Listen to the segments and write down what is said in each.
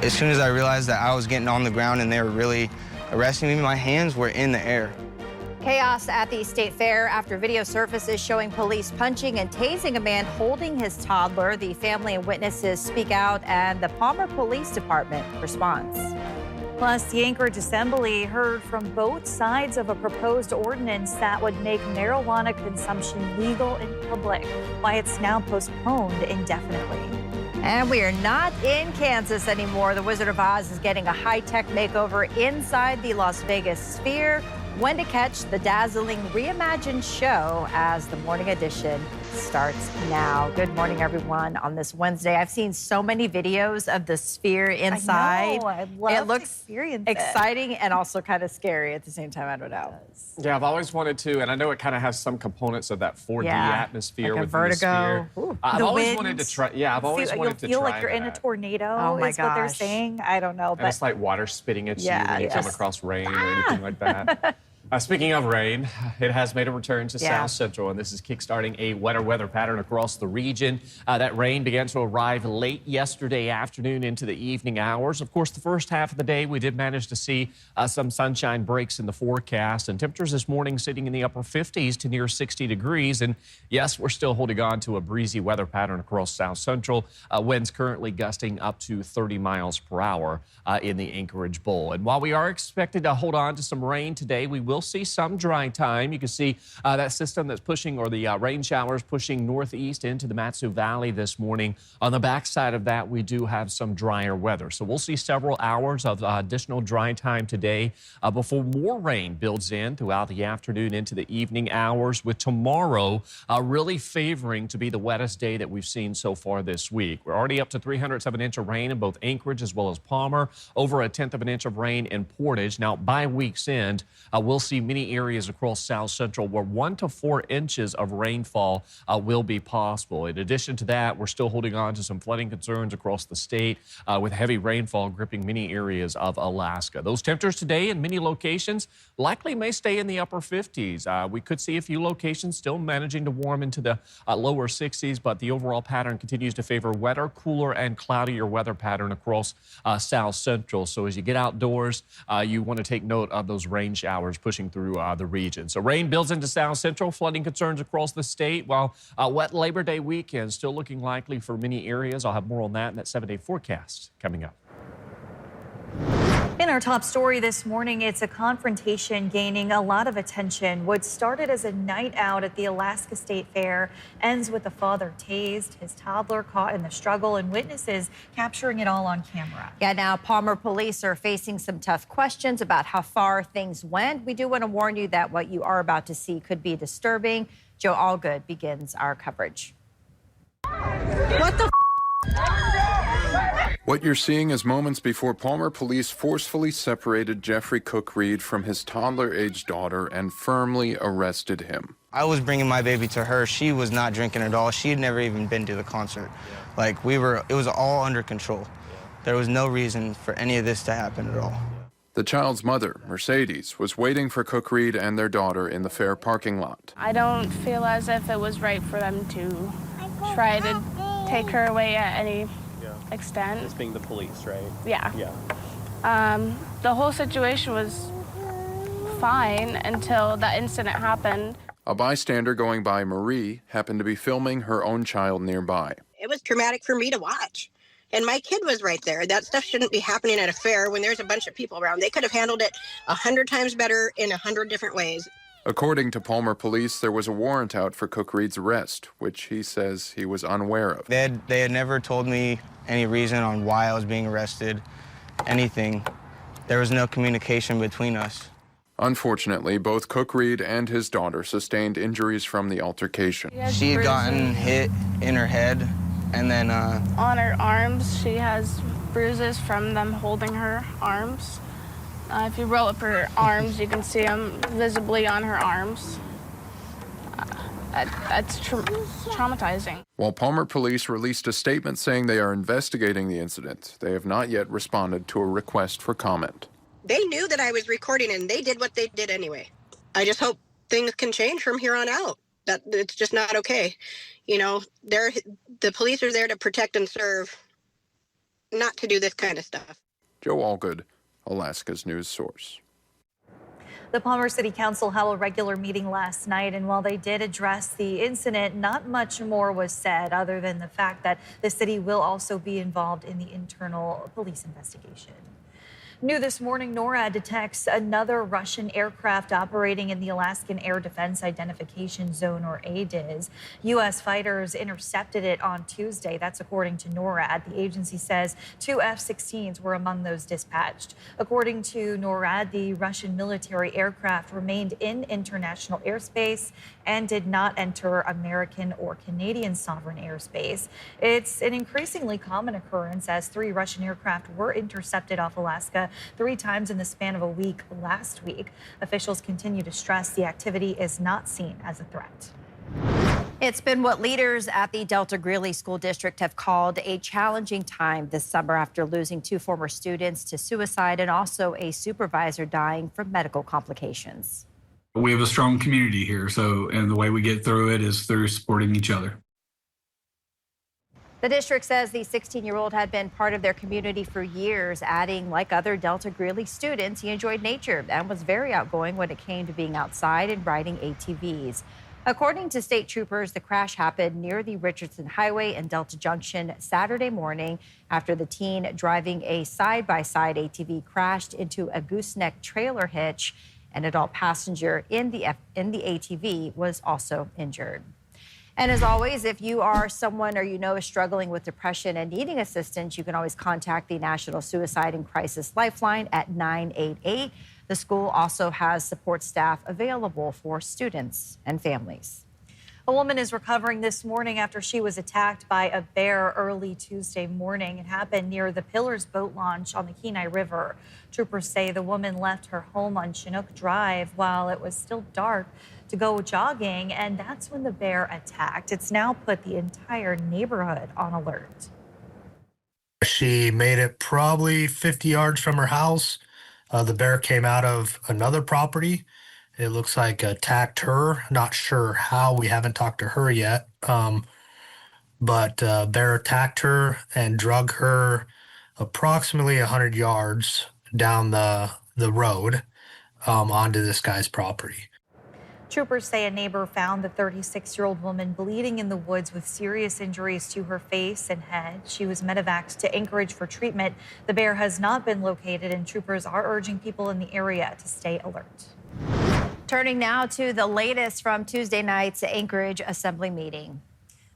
As soon as I realized that I was getting on the ground and they were really arresting me, my hands were in the air. Chaos at the state fair after video surfaces showing police punching and tasing a man holding his toddler. The family and witnesses speak out, and the Palmer Police Department responds. Plus, the Anchorage Assembly heard from both sides of a proposed ordinance that would make marijuana consumption legal in public, why it's now postponed indefinitely. And we are not in Kansas anymore. The Wizard of Oz is getting a high-tech makeover inside the Las Vegas Sphere. When to catch the dazzling reimagined show as the Morning Edition starts now. Good morning, everyone, on this Wednesday. I've seen so many videos of the Sphere inside. I know. I'd love it looks to experience exciting and also kind of scary at the same time. I don't know. Yeah, I've always wanted to, and I know it kind of has some components of that 4D atmosphere like a with vertigo. the Sphere. I've always wanted to try. Yeah, I've always wanted to try. You'll feel like you're in a tornado. Oh my is what they're gosh. saying. I don't know, And but it's like water spitting at you when you come across rain or anything like that. Speaking of rain, it has made a return to South Central, and this is kickstarting a wetter weather pattern across the region. That rain began to arrive late yesterday afternoon into the evening hours. Of course, the first half of the day, we did manage to see some sunshine breaks in the forecast, and temperatures this morning sitting in the upper 50s to near 60 degrees. And yes, we're still holding on to a breezy weather pattern across South Central. Winds currently gusting up to 30 miles per hour in the Anchorage Bowl. And while we are expected to hold on to some rain today, we will see some dry time. You can see that system that's pushing, or the rain showers pushing northeast into the Matsu Valley this morning. On the backside of that, we do have some drier weather. So we'll see several hours of additional dry time today before more rain builds in throughout the afternoon into the evening hours, with tomorrow really favoring to be the wettest day that we've seen so far this week. We're already up to 300ths of an inch of rain in both Anchorage as well as Palmer, over 1/10 of an inch of rain in Portage. Now, by week's end, we'll see many areas across South Central where 1 to 4 inches of rainfall will be possible. In addition to that, we're still holding on to some flooding concerns across the state with heavy rainfall gripping many areas of Alaska. Those temperatures today in many locations likely may stay in the upper 50s. We could see a few locations still managing to warm into the lower 60s, but the overall pattern continues to favor wetter, cooler, and cloudier weather pattern across South Central. So as you get outdoors, you want to take note of those rain showers pushing through the region. So rain builds into South Central, flooding concerns across the state, while wet Labor Day weekend still looking likely for many areas. I'll have more on that in that 7-day forecast coming up. in our top story this morning, it's a confrontation gaining a lot of attention. What started as a night out at the Alaska State Fair ends with the father tased, his toddler caught in the struggle, and witnesses capturing it all on camera. Yeah, now Palmer police are facing some tough questions about how far things went. We do want to warn you that what you are about to see could be disturbing. Joe Allgood begins our coverage. What the What you're seeing is moments before Palmer police forcefully separated Jeffrey Cook Reed from his toddler-aged daughter and firmly arrested him. I was bringing my baby to her. She was not drinking at all. She had never even been to the concert. Like, it was all under control. There was no reason for any of this to happen at all. The child's mother, Mercedes, was waiting for Cook Reed and their daughter in the fair parking lot. I don't feel as if it was right for them to try to take her away at any extent. As being the police, right? Yeah. Yeah. The whole situation was fine until that incident happened. A bystander going by Marie happened to be filming her own child nearby. It was traumatic for me to watch. And my kid was right there. That stuff shouldn't be happening at a fair when there's a bunch of people around. They could have handled it 100 times better in 100 different ways. According to Palmer police, there was a warrant out for Cook Reed's arrest, which he says he was unaware of. They had never told me any reason on why I was being arrested, anything. There was no communication between us. Unfortunately, both Cook Reed and his daughter sustained injuries from the altercation. She had gotten hit in her head, and then On her arms, she has bruises from them holding her arms. If you roll up her arms, you can see them visibly on her arms. That's traumatizing. While Palmer police released a statement saying they are investigating the incident, they have not yet responded to a request for comment. They knew that I was recording and they did what they did anyway. I just hope things can change from here on out. That it's just not okay. You know, the police are there to protect and serve. not to do this kind of stuff. Joe Allgood, Alaska's news source. The Palmer City Council held a regular meeting last night, and while they did address the incident, not much more was said other than the fact that the city will also be involved in the internal police investigation. New this morning, NORAD detects another Russian aircraft operating in the Alaskan Air Defense Identification Zone, or ADIZ. U.S. fighters intercepted it on Tuesday. That's according to NORAD. The agency says 2 F-16s were among those dispatched. According to NORAD, the Russian military aircraft remained in international airspace and did not enter American or Canadian sovereign airspace. It's an increasingly common occurrence as 3 Russian aircraft were intercepted off Alaska 3 times in the span of a week last week. Officials continue to stress the activity is not seen as a threat. It's been what leaders at the Delta Greeley School District have called a challenging time this summer after losing 2 former students to suicide and also a supervisor dying from medical complications. We have a strong community here, and the way we get through it is through supporting each other. The district says the 16-year-old had been part of their community for years, adding, like other Delta Greeley students, he enjoyed nature and was very outgoing when it came to being outside and riding ATVs. According to state troopers, the crash happened near the Richardson Highway and Delta Junction Saturday morning after the teen driving a side-by-side ATV crashed into a gooseneck trailer hitch. An adult passenger in the ATV was also injured. And as always, if you are someone or you know is struggling with depression and needing assistance, you can always contact the National Suicide and Crisis Lifeline at 988. The school also has support staff available for students and families. A woman is recovering this morning after she was attacked by a bear early Tuesday morning. It happened near the Pillars boat launch on the Kenai River. Troopers say the woman left her home on Chinook Drive while it was still dark to go jogging, and that's when the bear attacked. It's now put the entire neighborhood on alert. She made it probably 50 yards from her house. The bear came out of another property. It looks like attacked her. Not sure how. We haven't talked to her yet. But bear attacked her and drug her approximately 100 yards down the road onto this guy's property. Troopers say a neighbor found the 36-year-old woman bleeding in the woods with serious injuries to her face and head. She was medevaced to Anchorage for treatment. The bear has not been located, and troopers are urging people in the area to stay alert. Turning now to the latest from Tuesday night's Anchorage Assembly meeting.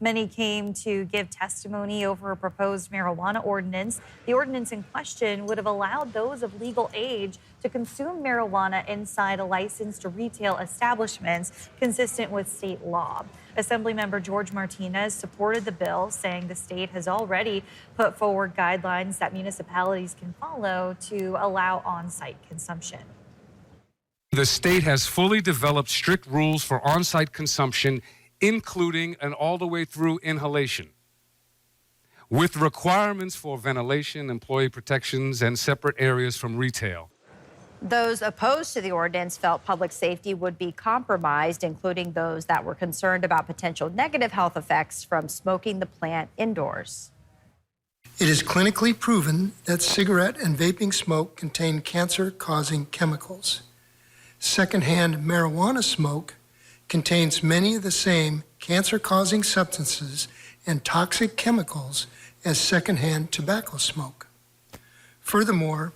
Many came to give testimony over a proposed marijuana ordinance. The ordinance in question would have allowed those of legal age to consume marijuana inside a licensed retail establishments consistent with state law. Assemblymember George Martinez supported the bill, saying the state has already put forward guidelines that municipalities can follow to allow on-site consumption. The state has fully developed strict rules for on-site consumption, including and all the way through inhalation, with requirements for ventilation, employee protections, and separate areas from retail. Those opposed to the ordinance felt public safety would be compromised, including those that were concerned about potential negative health effects from smoking the plant indoors. It is clinically proven that cigarette and vaping smoke contain cancer-causing chemicals. Secondhand marijuana smoke contains many of the same cancer-causing substances and toxic chemicals as secondhand tobacco smoke. Furthermore,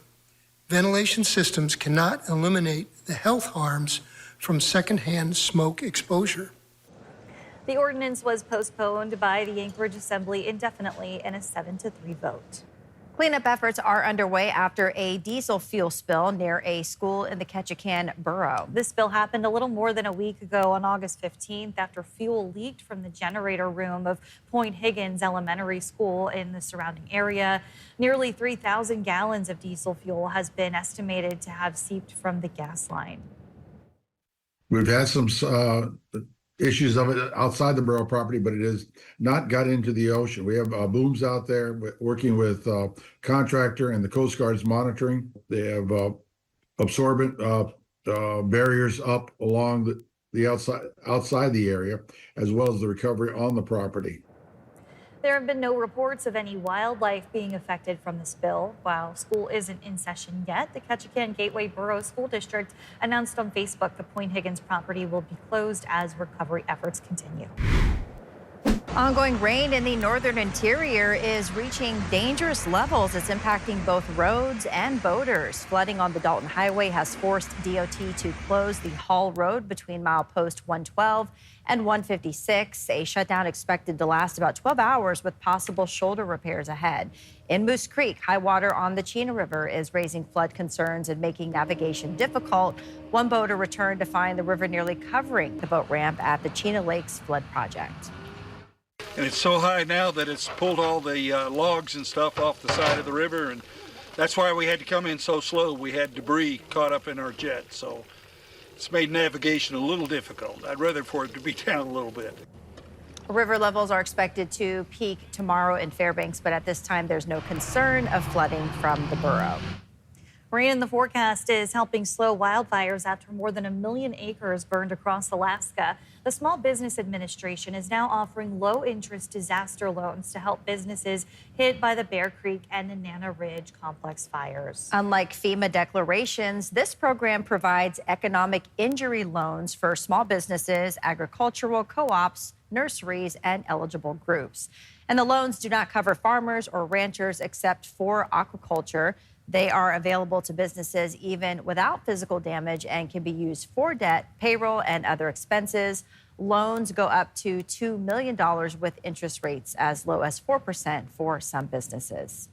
ventilation systems cannot eliminate the health harms from secondhand smoke exposure. The ordinance was postponed by the Anchorage Assembly indefinitely in a 7-3 vote. Cleanup efforts are underway after a diesel fuel spill near a school in the Ketchikan borough. This spill happened a little more than a week ago on August 15th after fuel leaked from the generator room of Point Higgins Elementary School in the surrounding area. Nearly 3,000 gallons of diesel fuel has been estimated to have seeped from the gas line. We've had some issues of it outside the borough property, but it has not got into the ocean. We have booms out there working with contractor and the Coast Guard's monitoring. They have absorbent barriers up along the outside the area, as well as the recovery on the property. There have been no reports of any wildlife being affected from the spill. While school isn't in session yet, the Ketchikan Gateway Borough School District announced on Facebook the Point Higgins property will be closed as recovery efforts continue. Ongoing rain in the northern interior is reaching dangerous levels. It's impacting both roads and boaters. Flooding on the Dalton Highway has forced DOT to close the Hall Road between milepost 112 and 156. A shutdown expected to last about 12 hours with possible shoulder repairs ahead. In Moose Creek, high water on the Chena River is raising flood concerns and making navigation difficult. One boater returned to find the river nearly covering the boat ramp at the Chena Lakes Flood Project. And it's so high now that it's pulled all the logs and stuff off the side of the river, and that's why we had to come in so slow. We had debris caught up in our jet, so it's made navigation a little difficult. I'd rather for it to be down a little bit. River levels are expected to peak tomorrow in Fairbanks, but at this time there's no concern of flooding from the borough. Rain in the forecast is helping slow wildfires after more than 1 million acres burned across Alaska. The Small Business Administration is now offering low-interest disaster loans to help businesses hit by the Bear Creek and Nenana Ridge complex fires. Unlike FEMA declarations, this program provides economic injury loans for small businesses, agricultural co-ops, nurseries, and eligible groups. And the loans do not cover farmers or ranchers except for aquaculture. They are available to businesses even without physical damage and can be used for debt, payroll, and other expenses. Loans go up to $2 million with interest rates as low as 4% for some businesses.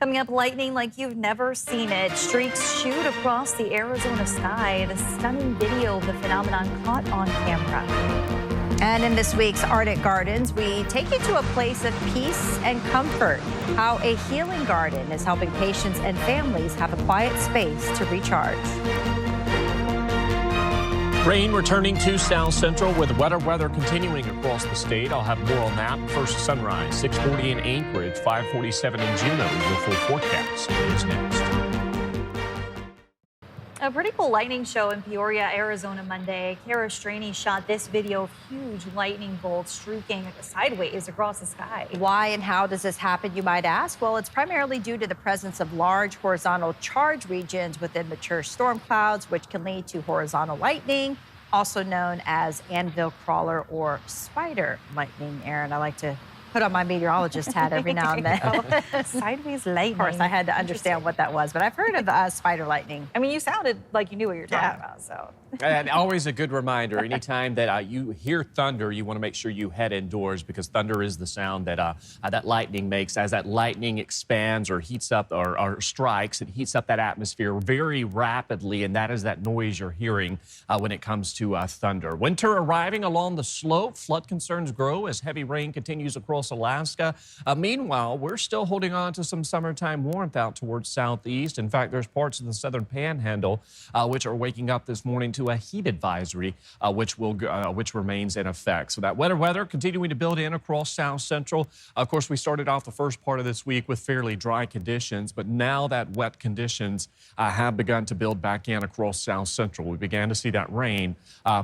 Coming up, lightning like you've never seen it. Streaks shoot across the Arizona sky. The stunning video of the phenomenon caught on camera. And in this week's Arctic Gardens, we take you to a place of peace and comfort. How a healing garden is helping patients and families have a quiet space to recharge. Rain returning to South Central with wetter weather continuing across the state. I'll have more on that. First sunrise, 6:40 in Anchorage, 5:47 in Juneau. Your full forecast is next. A pretty cool lightning show in Peoria, Arizona Monday. Kara Straney shot this video of huge lightning bolts streaking sideways across the sky. Why and how does this happen, you might ask? Well, it's primarily due to the presence of large horizontal charge regions within mature storm clouds, which can lead to horizontal lightning, also known as anvil crawler or spider lightning. Aaron, I like to put on my meteorologist hat every now and then. Sideways lightning. Of course, I had to understand what that was, but I've heard of spider lightning. I mean, you sounded like you knew what you were talking about, so. And always a good reminder, anytime that you hear thunder, you want to make sure you head indoors because thunder is the sound that that lightning makes. As that lightning expands or heats up or strikes, it heats up that atmosphere very rapidly, and that is that noise you're hearing when it comes to thunder. Winter arriving along the slope. Flood concerns grow as heavy rain continues across Alaska. Meanwhile, we're still holding on to some summertime warmth out towards southeast. In fact, there's parts of the southern panhandle which are waking up this morning to a heat advisory, which remains in effect. So that wetter weather continuing to build in across South Central. Of course, we started off the first part of this week with fairly dry conditions, but now that wet conditions have begun to build back in across South Central. We began to see that rain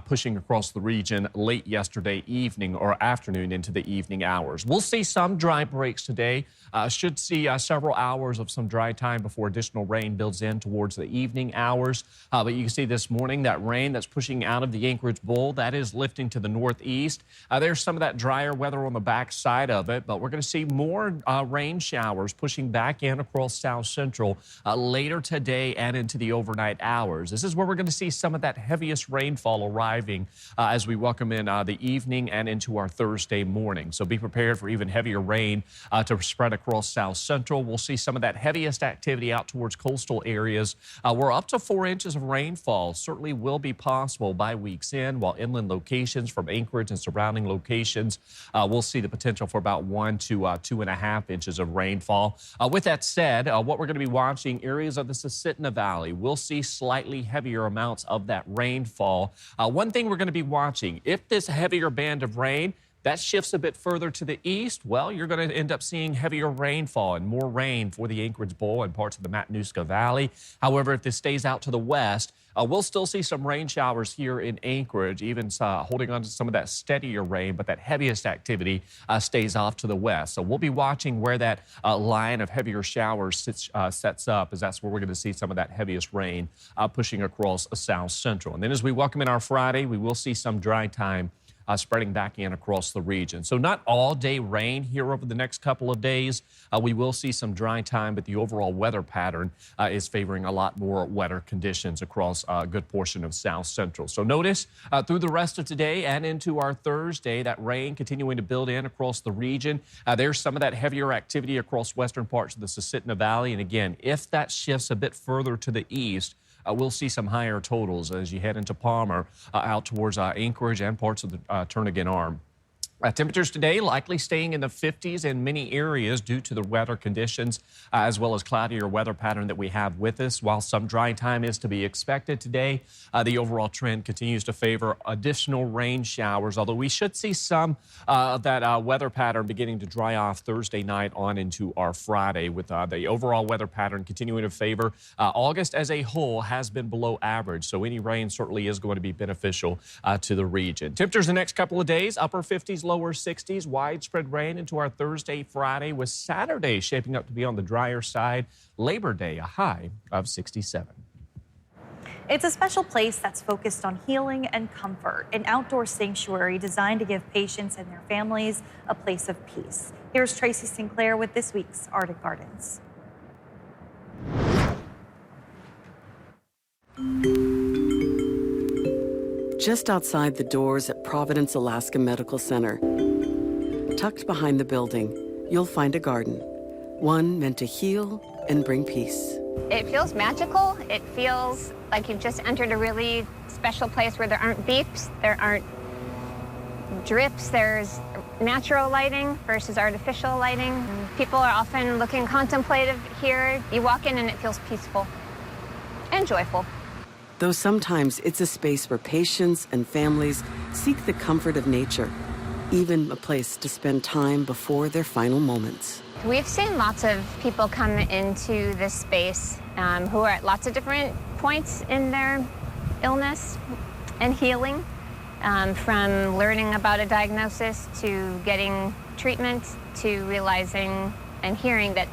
pushing across the region late yesterday evening or afternoon into the evening hours. We'll see some dry breaks today. Should see several hours of some dry time before additional rain builds in towards the evening hours. But you can see this morning that rain that's pushing out of the Anchorage Bowl, that is lifting to the northeast. There's some of that drier weather on the back side of it, but we're going to see more rain showers pushing back in across South Central later today and into the overnight hours. This is where we're going to see some of that heaviest rainfall arriving as we welcome in the evening and into our Thursday morning. So be prepared for even heavier rain to spread across South Central. We'll see some of that heaviest activity out towards coastal areas. We're up to 4 inches of rainfall. Certainly will be possible by week's end, while inland locations from Anchorage and surrounding locations we'll see the potential for about 1 to 2.5 inches of rainfall. With that said, what we're going to be watching, areas of the Susitna Valley, we'll see slightly heavier amounts of that rainfall. One thing we're going to be watching, if this heavier band of rain That shifts a bit further to the east. Well, you're going to end up seeing heavier rainfall and more rain for the Anchorage Bowl and parts of the Matanuska Valley. However, if this stays out to the west, we'll still see some rain showers here in Anchorage, even holding on to some of that steadier rain, but that heaviest activity stays off to the west. So we'll be watching where that line of heavier showers sets up, as that's where we're going to see some of that heaviest rain pushing across south central. And then as we welcome in our Friday, we will see some dry time spreading back in across the region. So not all day rain here over the next couple of days. We will see some dry time, but the overall weather pattern is favoring a lot more wetter conditions across a good portion of south central. So notice through the rest of today and into our Thursday, that rain continuing to build in across the region. There's some of that heavier activity across western parts of the Susitna Valley. And again, if that shifts a bit further to the east, we'll see some higher totals as you head into Palmer, out towards Anchorage and parts of the Turnagain Arm. Temperatures today likely staying in the 50s in many areas due to the weather conditions, as well as cloudier weather pattern that we have with us. While some dry time is to be expected today, the overall trend continues to favor additional rain showers, although we should see some of that weather pattern beginning to dry off Thursday night on into our Friday, with the overall weather pattern continuing to favor. August as a whole has been below average, so any rain certainly is going to be beneficial to the region. Temperatures the next couple of days, upper 50s, lower 60s, widespread rain into our Thursday, Friday, with Saturday shaping up to be on the drier side. Labor Day, a high of 67. It's a special place that's focused on healing and comfort, an outdoor sanctuary designed to give patients and their families a place of peace. Here's Tracy Sinclair with this week's Arctic Gardens. Just outside the doors at Providence, Alaska Medical Center, tucked behind the building, you'll find a garden, one meant to heal and bring peace. It feels magical. It feels like you've just entered a really special place where there aren't beeps, there aren't drips, there's natural lighting versus artificial lighting. People are often looking contemplative here. You walk in and it feels peaceful and joyful. Though sometimes it's a space where patients and families seek the comfort of nature, even a place to spend time before their final moments. We've seen lots of people come into this space who are at lots of different points in their illness and healing, from learning about a diagnosis to getting treatment to realizing and hearing that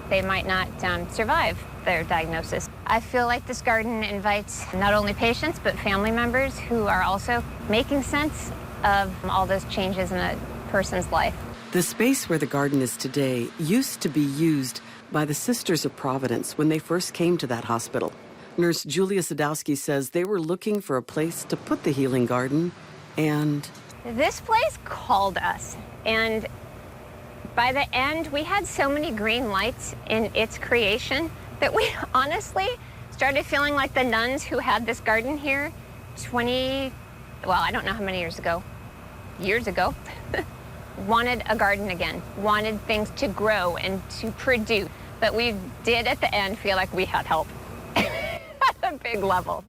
they might not survive their diagnosis. I feel like this garden invites not only patients but family members who are also making sense of all those changes in a person's life. The space where the garden is today used to be used by the Sisters of Providence when they first came to that hospital. Nurse Julia Sadowski says they were looking for a place to put the healing garden, and this place called us, and by the end we had so many green lights in its creation that we honestly started feeling like the nuns who had this garden here I don't know how many years ago, wanted a garden again, wanted things to grow and to produce. But we did at the end feel like we had help at a big level.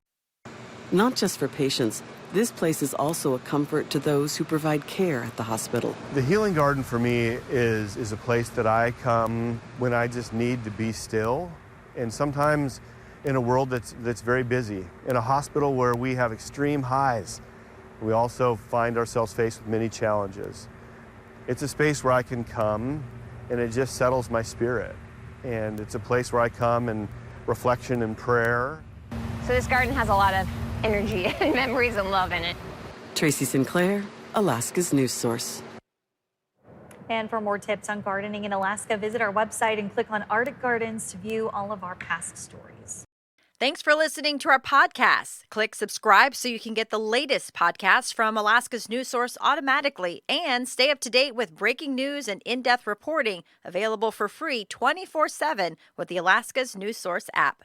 Not just for patients, this place is also a comfort to those who provide care at the hospital. The healing garden for me is a place that I come when I just need to be still. And sometimes in a world that's very busy, in a hospital where we have extreme highs, we also find ourselves faced with many challenges. It's a space where I can come and it just settles my spirit. And it's a place where I come in reflection and prayer. So this garden has a lot of energy and memories and love in it. Tracy Sinclair, Alaska's news source. And for more tips on gardening in Alaska, visit our website and click on Arctic Gardens to view all of our past stories. Thanks for listening to our podcast. Click subscribe so you can get the latest podcasts from Alaska's news source automatically, and stay up to date with breaking news and in-depth reporting available for free 24/7 with the Alaska's news source app.